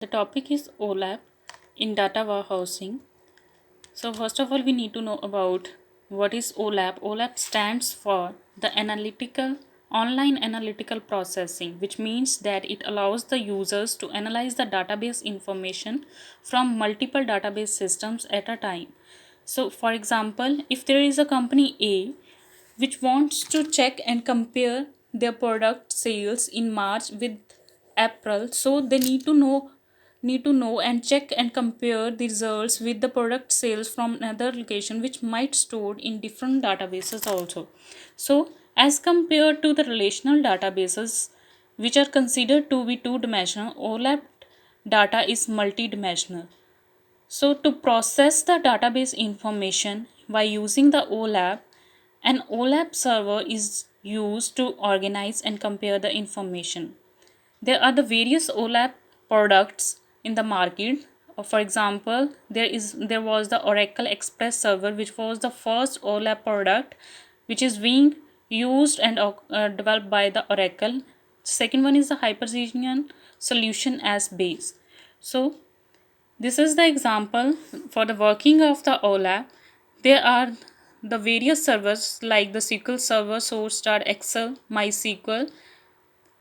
The topic is OLAP in data warehousing. So first of all, we need to know about what is OLAP. OLAP stands for the analytical online analytical processing, which means that it allows the users to analyze the database information from multiple database systems at a time. So for example, if there is a company A which wants to check and compare their product sales in March with April, so they need to know and check and compare the results with the product sales from another location which might stored in different databases also. So as compared to the relational databases which are considered to be two-dimensional, OLAP data is multi-dimensional. So to process the database information by using the OLAP, an OLAP server is used to organize and compare the information. There are the various OLAP products in the market. For example, there was the Oracle Express server, which was the first OLAP product which is being used and developed by the Oracle. Second one is the Hyperion solution as base. So this is the example for the working of the OLAP. There are the various servers like the SQL Server, Source, Excel, MySQL.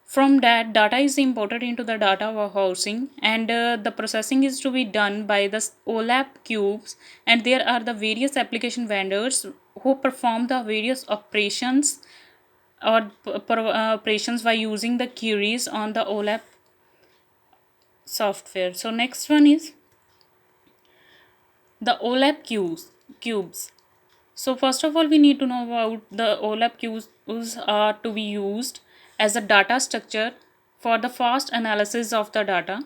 From that, data is imported into the data warehousing, and the processing is to be done by the OLAP cubes. And there are the various application vendors who perform the various operations or operations by using the queries on the OLAP software. So next one is the OLAP cubes. So first of all, we need to know about the OLAP queues are to be used as a data structure for the fast analysis of the data.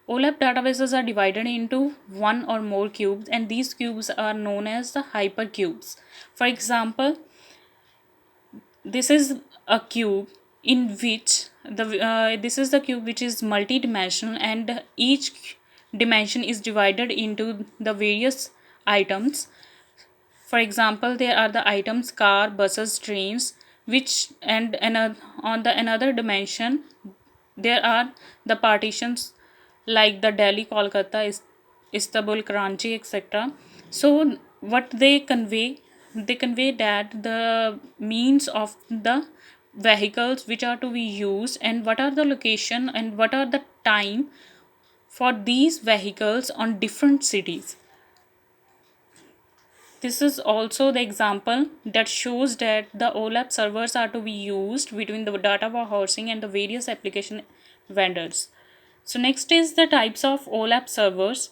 OLAP databases are divided into one or more cubes, and these cubes are known as the hypercubes. For example, this is a cube in which this is the cube which is multi-dimensional, and each dimension is divided into the various items. For example, there are the items car, buses, trains, which and another on the another dimension there are the partitions like the Delhi, Kolkata, Istanbul, Karachi, etc. So what they convey that the means of the vehicles which are to be used, and what are the location and what are the time for these vehicles on different cities. This is also the example that shows that the OLAP servers are to be used between the data warehousing and the various application vendors. So next is the types of OLAP servers.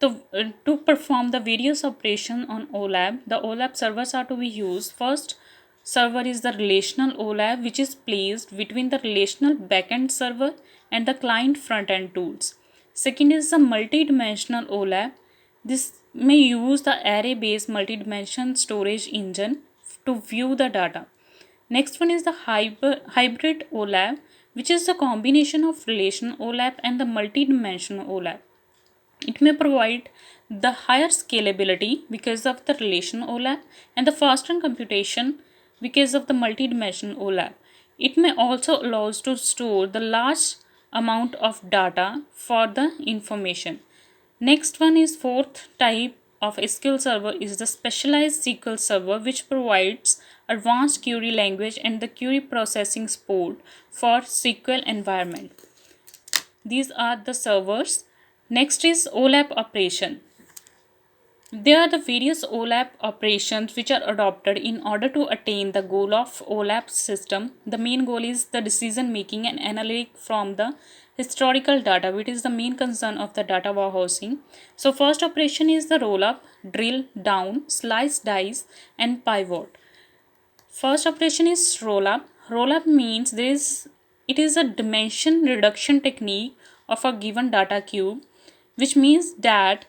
To perform the various operation on OLAP, the OLAP servers are to be used. First server is the relational OLAP, which is placed between the relational backend server and the client front-end tools. Second is the multi-dimensional OLAP. This may use the array-based multi-dimensional storage engine to view the data. Next one is the hybrid OLAP, which is the combination of relational OLAP and the multi-dimensional OLAP. It may provide the higher scalability because of the relational OLAP and the faster computation because of the multi-dimensional OLAP. It may also allow us to store the large amount of data for the information. Next one is fourth type of SQL server is the specialized SQL server, which provides advanced query language and the query processing support for SQL environment. These are the servers. Next is OLAP operation. There are the various OLAP operations which are adopted in order to attain the goal of OLAP system. The main goal is the decision making and analytic from the historical data, which is the main concern of the data warehousing. So first operation is the roll up, drill down, slice, dice, and pivot. First operation is roll up. Roll up means it is a dimension reduction technique of a given data cube, which means that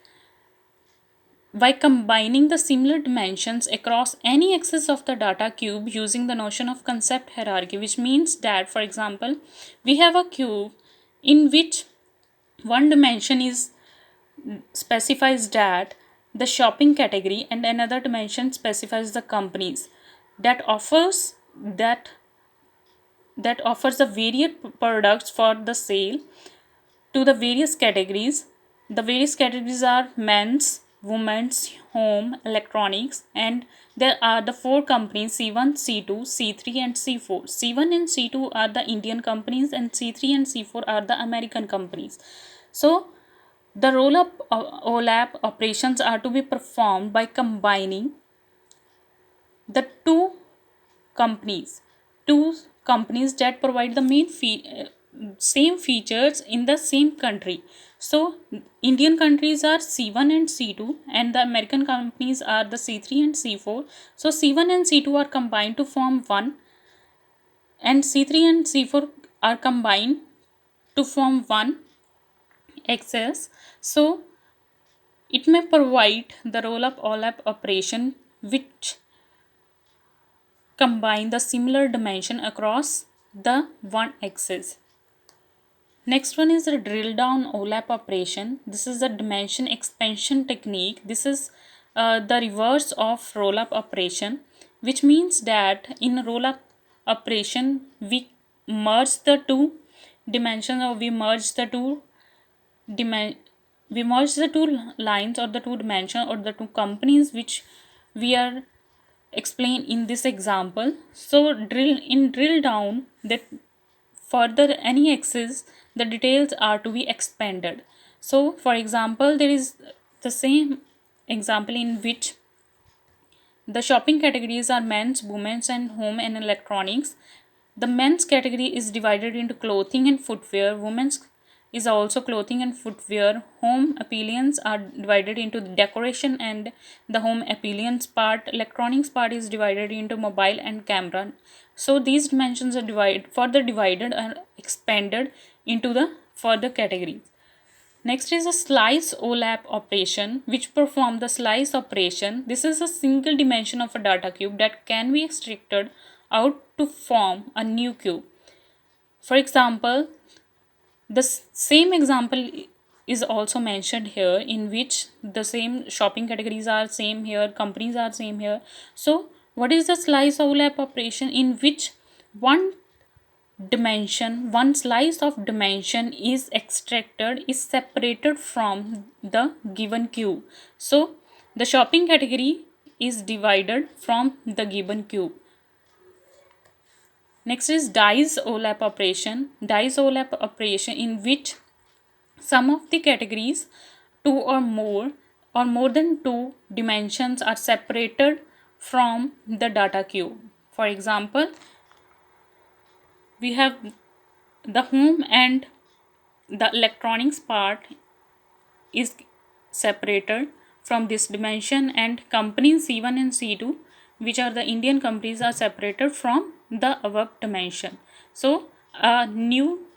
by combining the similar dimensions across any axis of the data cube using the notion of concept hierarchy, which means that, for example, we have a cube in which one dimension is specifies that the shopping category, and another dimension specifies the companies that offers that offers the varied products for the sale. to the various categories. The various categories are men's, women's, home, electronics, and there are the four companies C1, C2, C3, and C4. C1 and C2 are the Indian companies, and C3 and C4 are the American companies. So, the roll up OLAP operations are to be performed by combining the companies two companies that provide the same features in the same country. So Indian countries are C1 and C2, and the American companies are the C3 and C4. So C1 and C2 are combined to form one, and C3 and C4 are combined to form one access. So it may provide the roll up OLAP operation which combine the similar dimension across the one axis. Next one is the drill down OLAP operation. This is the dimension expansion technique. This is the reverse of roll up operation, which means that in roll up operation we merge the two dimensions, or we merge the two lines, or the two dimension, or the two companies which we are explain in this example. So drill down that further any axis, the details are to be expanded. So for example, there is the same example in which the shopping categories are men's, women's, and home and electronics. The men's category is divided into clothing and footwear. Women's is also clothing and footwear. Home appliances are divided into decoration and the home appliance part. Electronics part is divided into mobile and camera. So these dimensions are further divided and expanded into the further categories. Next is a slice OLAP operation, which perform the slice operation. This is a single dimension of a data cube that can be extracted out to form a new cube. For example, the same example is also mentioned here, in which the same shopping categories are same here, companies are same here. So what is the slice OLAP operation? In which one slice of dimension is extracted, is separated from the given cube. So the shopping category is divided from the given cube. Next is dice OLAP operation. Dice OLAP operation, in which some of the categories, two or more than two dimensions are separated from the data cube. For example, we have the home and the electronics part is separated from this dimension, and companies C1 and C2, which are the Indian companies, are separated from the above dimension. So a new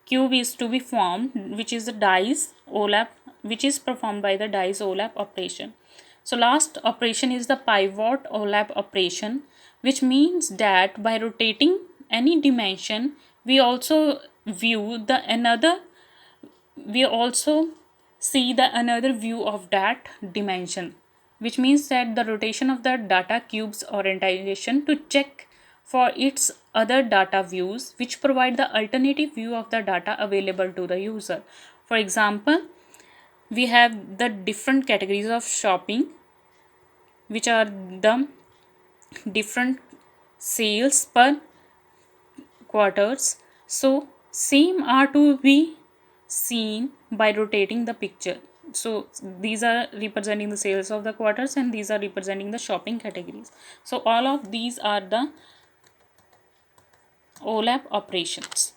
cube is to be formed, which is the dice OLAP, which is performed by the dice OLAP operation. So last operation is the pivot OLAP operation, which means that by rotating any dimension, we also see the another view of that dimension, which means that the rotation of the data cube's orientation to check for its other data views, which provide the alternative view of the data available to the user. For example, we have the different categories of shopping, which are the different sales per quarters. So same are to be seen by rotating the picture. So these are representing the sales of the quarters, and these are representing the shopping categories. So all of these are the OLAP operations.